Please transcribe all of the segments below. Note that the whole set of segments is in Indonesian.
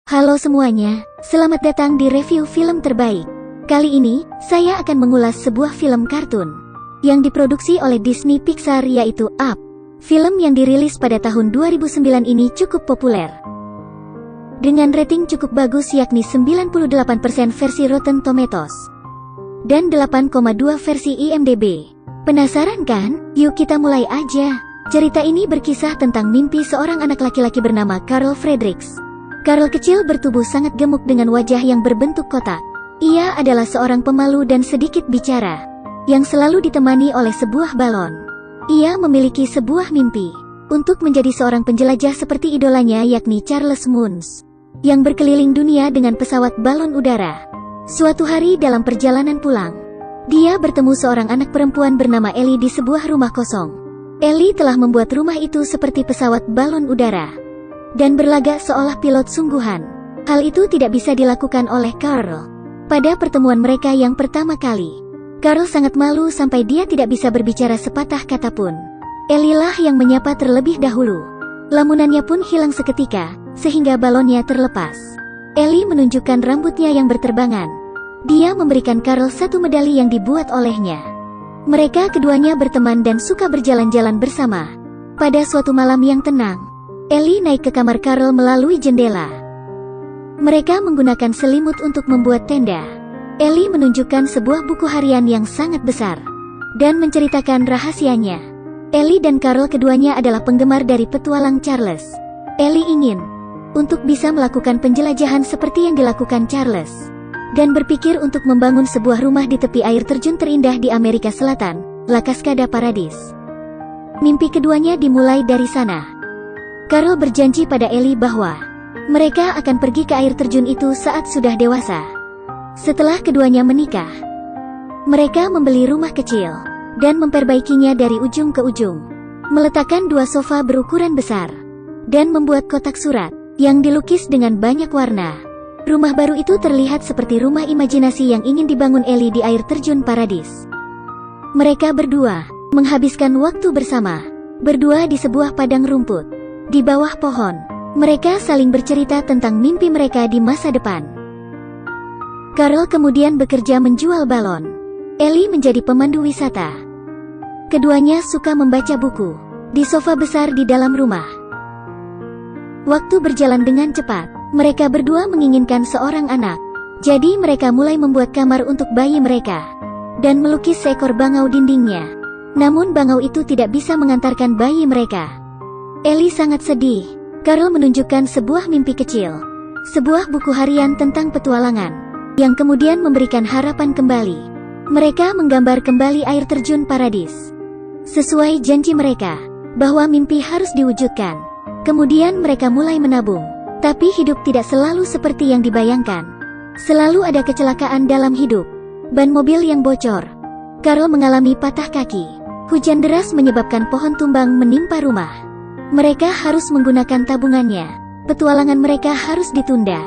Halo semuanya, selamat datang di review film terbaik. Kali ini, saya akan mengulas sebuah film kartun yang diproduksi oleh Disney Pixar, yaitu Up. Film yang dirilis pada tahun 2009 ini cukup populer dengan rating cukup bagus, yakni 98% versi Rotten Tomatoes dan 8,2 versi IMDb. Penasaran kan? Yuk kita mulai aja. Cerita ini berkisah tentang mimpi seorang anak laki-laki bernama Carl Fredericks. Carl kecil bertubuh sangat gemuk dengan wajah yang berbentuk kotak. Ia adalah seorang pemalu dan sedikit bicara, yang selalu ditemani oleh sebuah balon. Ia memiliki sebuah mimpi untuk menjadi seorang penjelajah seperti idolanya, yakni Charles Moons, yang berkeliling dunia dengan pesawat balon udara. Suatu hari dalam perjalanan pulang, dia bertemu seorang anak perempuan bernama Ellie di sebuah rumah kosong. Ellie telah membuat rumah itu seperti pesawat balon udara dan berlagak seolah pilot sungguhan. Hal itu tidak bisa dilakukan oleh Carl. Pada pertemuan mereka yang pertama kali, Carl sangat malu sampai dia tidak bisa berbicara sepatah kata pun. Ellie lah yang menyapa terlebih dahulu. Lamunannya pun hilang seketika, sehingga balonnya terlepas. Ellie menunjukkan rambutnya yang berterbangan. Dia memberikan Carl satu medali yang dibuat olehnya. Mereka keduanya berteman dan suka berjalan-jalan bersama. Pada suatu malam yang tenang, Ellie naik ke kamar Carl melalui jendela. Mereka menggunakan selimut untuk membuat tenda. Ellie menunjukkan sebuah buku harian yang sangat besar dan menceritakan rahasianya. Ellie dan Carl keduanya adalah penggemar dari petualang Charles. Ellie ingin untuk bisa melakukan penjelajahan seperti yang dilakukan Charles, dan berpikir untuk membangun sebuah rumah di tepi air terjun terindah di Amerika Selatan, La Cascada Paradise. Mimpi keduanya dimulai dari sana. Carl berjanji pada Ellie bahwa mereka akan pergi ke air terjun itu saat sudah dewasa. Setelah keduanya menikah, mereka membeli rumah kecil dan memperbaikinya dari ujung ke ujung, meletakkan dua sofa berukuran besar, dan membuat kotak surat yang dilukis dengan banyak warna. Rumah baru itu terlihat seperti rumah imajinasi yang ingin dibangun Ellie di air terjun Paradise. Mereka berdua menghabiskan waktu bersama, berdua di sebuah padang rumput, di bawah pohon. Mereka saling bercerita tentang mimpi mereka di masa depan. Carl kemudian bekerja menjual balon. Ellie menjadi pemandu wisata. Keduanya suka membaca buku di sofa besar di dalam rumah. Waktu berjalan dengan cepat. Mereka berdua menginginkan seorang anak. Jadi mereka mulai membuat kamar untuk bayi mereka dan melukis seekor bangau dindingnya. Namun bangau itu tidak bisa mengantarkan bayi mereka. Ellie sangat sedih. Carl menunjukkan sebuah mimpi kecil, sebuah buku harian tentang petualangan, yang kemudian memberikan harapan kembali. Mereka menggambar kembali air terjun Paradise sesuai janji mereka bahwa mimpi harus diwujudkan. Kemudian mereka mulai menabung. Tapi hidup tidak selalu seperti yang dibayangkan. Selalu ada kecelakaan dalam hidup. Ban mobil yang bocor. Carl mengalami patah kaki. Hujan deras menyebabkan pohon tumbang menimpa rumah. Mereka harus menggunakan tabungannya. Petualangan mereka harus ditunda.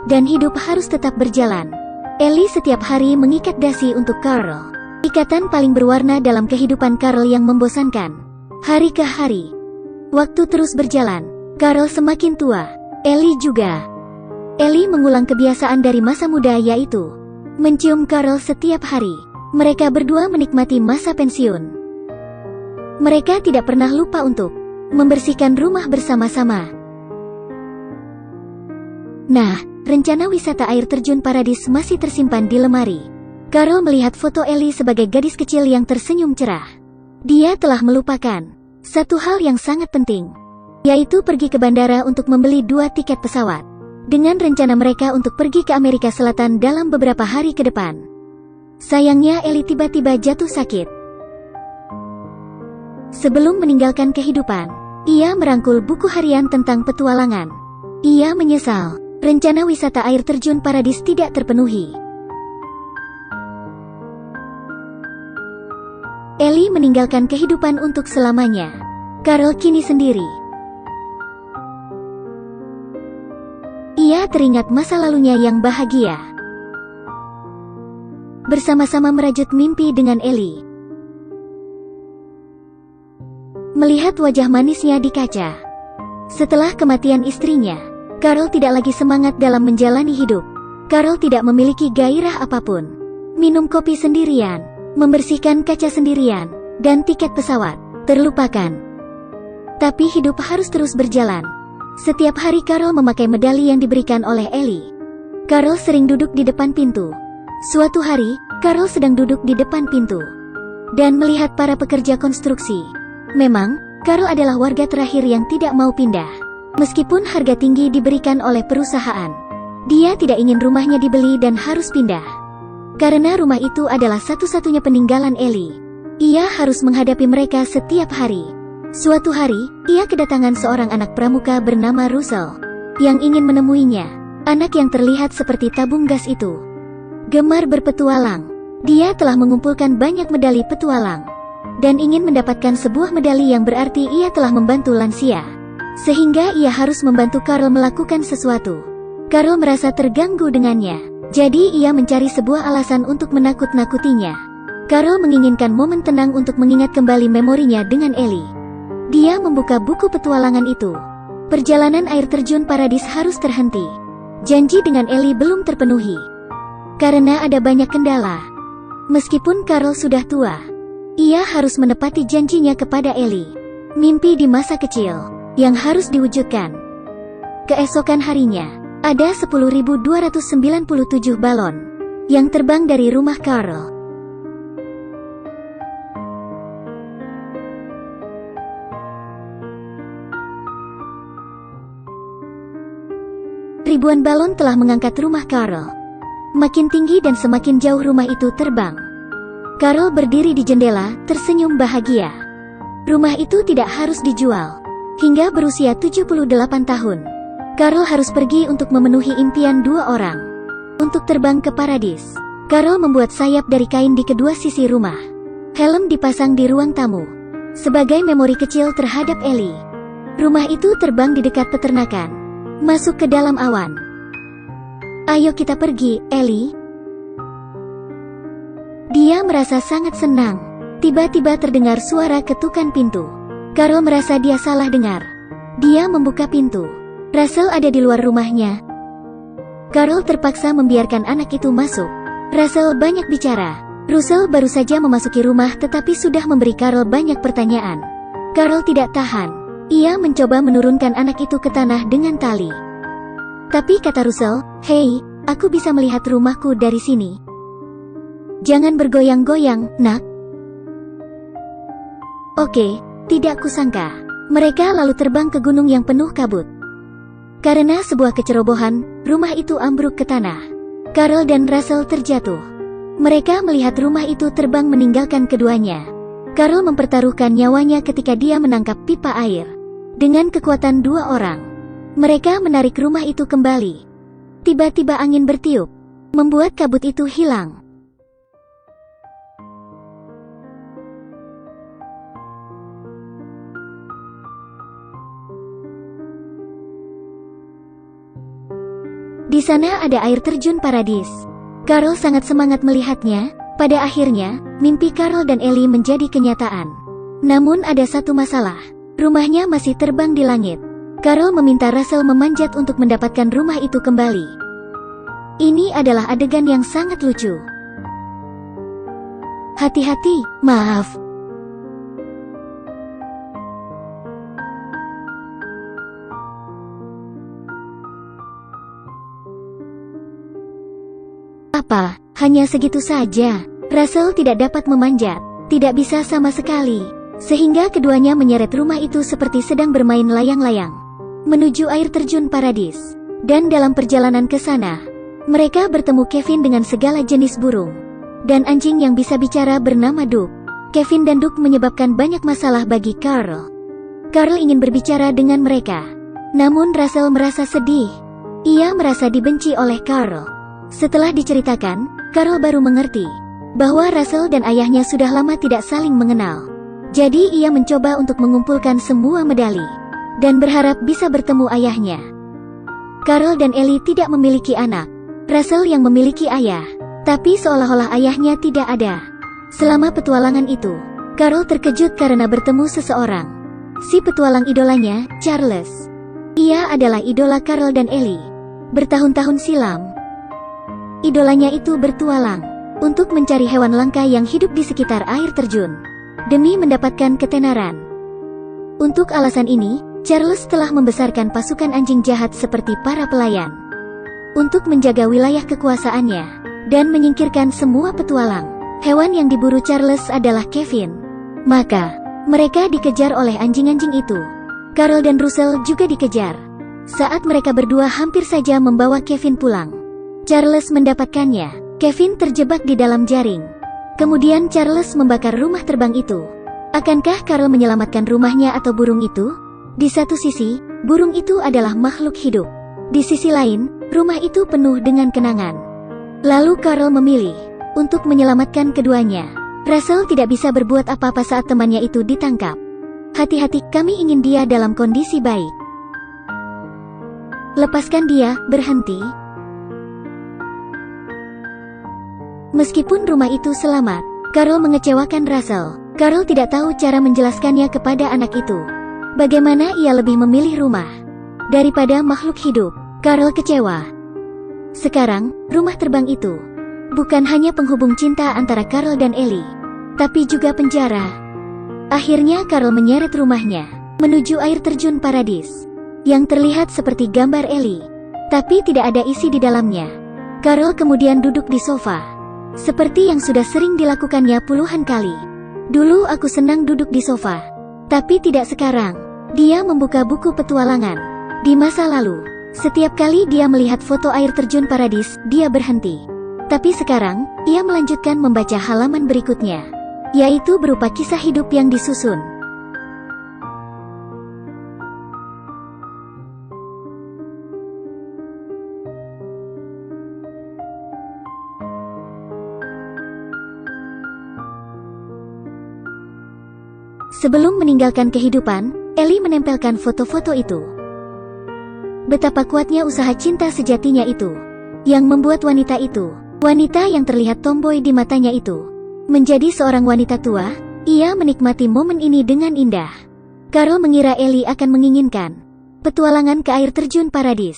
Dan hidup harus tetap berjalan. Ellie setiap hari mengikat dasi untuk Carl. Ikatan paling berwarna dalam kehidupan Carl yang membosankan. Hari ke hari, waktu terus berjalan. Carl semakin tua. Ellie juga. Ellie mengulang kebiasaan dari masa muda, yaitu mencium Carl setiap hari. Mereka berdua menikmati masa pensiun. Mereka tidak pernah lupa untuk membersihkan rumah bersama-sama. Nah, rencana wisata air terjun Paradise masih tersimpan di lemari. Carl melihat foto Ellie sebagai gadis kecil yang tersenyum cerah. Dia telah melupakan satu hal yang sangat penting, yaitu pergi ke bandara untuk membeli 2 tiket pesawat, dengan rencana mereka untuk pergi ke Amerika Selatan dalam beberapa hari ke depan. Sayangnya Ellie tiba-tiba jatuh sakit. Sebelum meninggalkan kehidupan, ia merangkul buku harian tentang petualangan. Ia menyesal, rencana wisata air terjun Paradise tidak terpenuhi. Ellie meninggalkan kehidupan untuk selamanya. Carl kini sendiri. Ia teringat masa lalunya yang bahagia. Bersama-sama merajut mimpi dengan Ellie. Melihat wajah manisnya di kaca setelah kematian istrinya, Carl tidak lagi semangat dalam menjalani hidup. Carl tidak memiliki gairah apapun. Minum kopi sendirian, membersihkan kaca sendirian, dan tiket pesawat terlupakan. Tapi hidup harus terus berjalan. Setiap hari Carl memakai medali yang diberikan oleh Ellie. Carl sering duduk di depan pintu. Suatu hari, Carl sedang duduk di depan pintu dan melihat para pekerja konstruksi. Memang, Carl adalah warga terakhir yang tidak mau pindah. Meskipun harga tinggi diberikan oleh perusahaan, dia tidak ingin rumahnya dibeli dan harus pindah. Karena rumah itu adalah satu-satunya peninggalan Ellie. Ia harus menghadapi mereka setiap hari. Suatu hari, ia kedatangan seorang anak pramuka bernama Russell yang ingin menemuinya. Anak yang terlihat seperti tabung gas itu gemar berpetualang. Dia telah mengumpulkan banyak medali petualang dan ingin mendapatkan sebuah medali yang berarti ia telah membantu lansia. Sehingga ia harus membantu Carl melakukan sesuatu. Carl merasa terganggu dengannya. Jadi ia mencari sebuah alasan untuk menakut-nakutinya. Carl menginginkan momen tenang untuk mengingat kembali memorinya dengan Ellie. Dia membuka buku petualangan itu. Perjalanan air terjun Paradis harus terhenti. Janji dengan Ellie belum terpenuhi karena ada banyak kendala. Meskipun Carl sudah tua, ia harus menepati janjinya kepada Ellie. Mimpi di masa kecil yang harus diwujudkan. Keesokan harinya, ada 10.297 balon yang terbang dari rumah Carl. Ribuan balon telah mengangkat rumah Carl. Makin tinggi dan semakin jauh rumah itu terbang. Carl berdiri di jendela, tersenyum bahagia. Rumah itu tidak harus dijual. Hingga berusia 78 tahun, Carl harus pergi untuk memenuhi impian dua orang. Untuk terbang ke Paradis, Carl membuat sayap dari kain di kedua sisi rumah. Helm dipasang di ruang tamu sebagai memori kecil terhadap Ellie. Rumah itu terbang di dekat peternakan, masuk ke dalam awan. Ayo kita pergi, Ellie. Dia merasa sangat senang. Tiba-tiba terdengar suara ketukan pintu. Carl merasa dia salah dengar. Dia membuka pintu. Russell ada di luar rumahnya. Carl terpaksa membiarkan anak itu masuk. Russell banyak bicara. Russell baru saja memasuki rumah tetapi sudah memberi Carl banyak pertanyaan. Carl tidak tahan. Ia mencoba menurunkan anak itu ke tanah dengan tali. Tapi kata Russell, "Hei, aku bisa melihat rumahku dari sini. Jangan bergoyang-goyang, nak." Oke. Tidak kusangka. Mereka lalu terbang ke gunung yang penuh kabut. Karena sebuah kecerobohan, rumah itu ambruk ke tanah. Carl dan Russell terjatuh. Mereka melihat rumah itu terbang meninggalkan keduanya. Carl mempertaruhkan nyawanya ketika dia menangkap pipa air. Dengan kekuatan dua orang, mereka menarik rumah itu kembali. Tiba-tiba angin bertiup, membuat kabut itu hilang. Di sana ada air terjun Paradis. Carl sangat semangat melihatnya. Pada akhirnya, mimpi Carl dan Ellie menjadi kenyataan. Namun ada satu masalah. Rumahnya masih terbang di langit. Carl meminta Russell memanjat untuk mendapatkan rumah itu kembali. Ini adalah adegan yang sangat lucu. Hati-hati, maaf. Apa? Hanya segitu saja? Russell tidak dapat memanjat. Tidak bisa sama sekali. Sehingga keduanya menyeret rumah itu seperti sedang bermain layang-layang menuju air terjun Paradis. Dan dalam perjalanan ke sana, mereka bertemu Kevin dengan segala jenis burung dan anjing yang bisa bicara bernama Duck. Kevin dan Duck menyebabkan banyak masalah bagi Carl. Carl ingin berbicara dengan mereka. Namun Russell merasa sedih. Ia merasa dibenci oleh Carl. Setelah diceritakan, Carl baru mengerti bahwa Russell dan ayahnya sudah lama tidak saling mengenal. Jadi ia mencoba untuk mengumpulkan semua medali dan berharap bisa bertemu ayahnya. Carl dan Ellie tidak memiliki anak. Russell yang memiliki ayah, tapi seolah-olah ayahnya tidak ada. Selama petualangan itu, Carl terkejut karena bertemu seseorang. Si petualang idolanya, Charles. Ia adalah idola Carl dan Ellie. Bertahun-tahun silam, idolanya itu bertualang untuk mencari hewan langka yang hidup di sekitar air terjun, demi mendapatkan ketenaran. Untuk alasan ini, Charles telah membesarkan pasukan anjing jahat seperti para pelayan, untuk menjaga wilayah kekuasaannya, dan menyingkirkan semua petualang. Hewan yang diburu Charles adalah Kevin. Maka, mereka dikejar oleh anjing-anjing itu. Carl dan Russell juga dikejar. Saat mereka berdua hampir saja membawa Kevin pulang, Charles mendapatkannya. Kevin terjebak di dalam jaring. Kemudian Charles membakar rumah terbang itu. Akankah Carl menyelamatkan rumahnya atau burung itu? Di satu sisi, burung itu adalah makhluk hidup. Di sisi lain, rumah itu penuh dengan kenangan. Lalu Carl memilih untuk menyelamatkan keduanya. Russell tidak bisa berbuat apa-apa saat temannya itu ditangkap. Hati-hati, kami ingin dia dalam kondisi baik. Lepaskan dia, berhenti. Meskipun rumah itu selamat, Carl mengecewakan Russell. Carl tidak tahu cara menjelaskannya kepada anak itu. Bagaimana ia lebih memilih rumah daripada makhluk hidup. Carl kecewa. Sekarang, rumah terbang itu bukan hanya penghubung cinta antara Carl dan Ellie, tapi juga penjara. Akhirnya Carl menyeret rumahnya menuju air terjun paradis, yang terlihat seperti gambar Ellie, tapi tidak ada isi di dalamnya. Carl kemudian duduk di sofa, seperti yang sudah sering dilakukannya puluhan kali. Dulu aku senang duduk di sofa, tapi tidak sekarang. Dia membuka buku petualangan. Di masa lalu, setiap kali dia melihat foto air terjun paradis, dia berhenti. Tapi sekarang, ia melanjutkan membaca halaman berikutnya, yaitu berupa kisah hidup yang disusun. Sebelum meninggalkan kehidupan, Ellie menempelkan foto-foto itu. Betapa kuatnya usaha cinta sejatinya itu, yang membuat wanita itu, wanita yang terlihat tomboy di matanya itu, menjadi seorang wanita tua. Ia menikmati momen ini dengan indah. Carl mengira Ellie akan menginginkan petualangan ke air terjun paradis.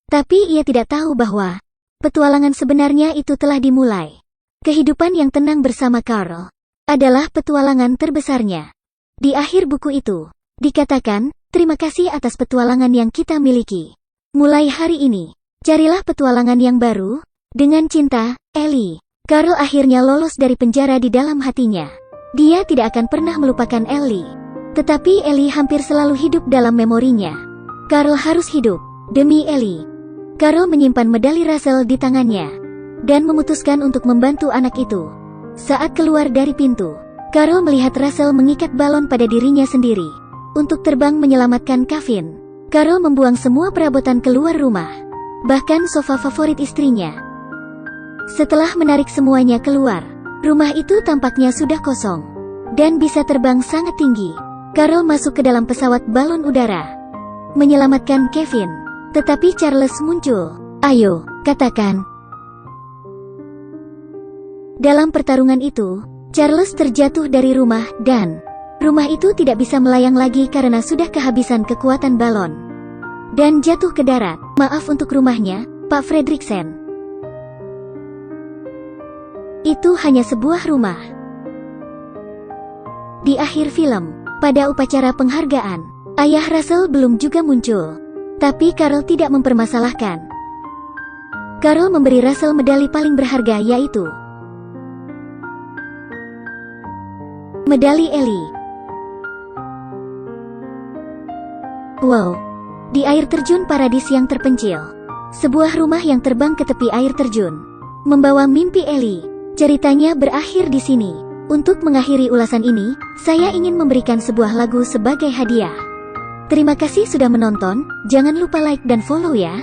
Tapi ia tidak tahu bahwa petualangan sebenarnya itu telah dimulai. Kehidupan yang tenang bersama Carl adalah petualangan terbesarnya. Di akhir buku itu, dikatakan, terima kasih atas petualangan yang kita miliki. Mulai hari ini, carilah petualangan yang baru. Dengan cinta, Ellie. Carl akhirnya lolos dari penjara di dalam hatinya. Dia tidak akan pernah melupakan Ellie. Tetapi Ellie hampir selalu hidup dalam memorinya. Carl harus hidup demi Ellie. Carl menyimpan medali Russell di tangannya, dan memutuskan untuk membantu anak itu. Saat keluar dari pintu, Carl melihat Russell mengikat balon pada dirinya sendiri untuk terbang menyelamatkan Kevin. Carl membuang semua perabotan keluar rumah, bahkan sofa favorit istrinya. Setelah menarik semuanya keluar, rumah itu tampaknya sudah kosong dan bisa terbang sangat tinggi. Carl masuk ke dalam pesawat balon udara, menyelamatkan Kevin. Tetapi Charles muncul. Ayo, katakan. Dalam pertarungan itu, Charles terjatuh dari rumah, dan rumah itu tidak bisa melayang lagi karena sudah kehabisan kekuatan balon, dan jatuh ke darat. Maaf untuk rumahnya, Pak Fredriksen. Itu hanya sebuah rumah. Di akhir film, pada upacara penghargaan, ayah Russell belum juga muncul. Tapi Carl tidak mempermasalahkan. Carl memberi Russell medali paling berharga, yaitu medali Ellie. Wow! Di air terjun paradis yang terpencil, sebuah rumah yang terbang ke tepi air terjun, membawa mimpi Ellie. Ceritanya berakhir di sini. Untuk mengakhiri ulasan ini, saya ingin memberikan sebuah lagu sebagai hadiah. Terima kasih sudah menonton, jangan lupa like dan follow ya.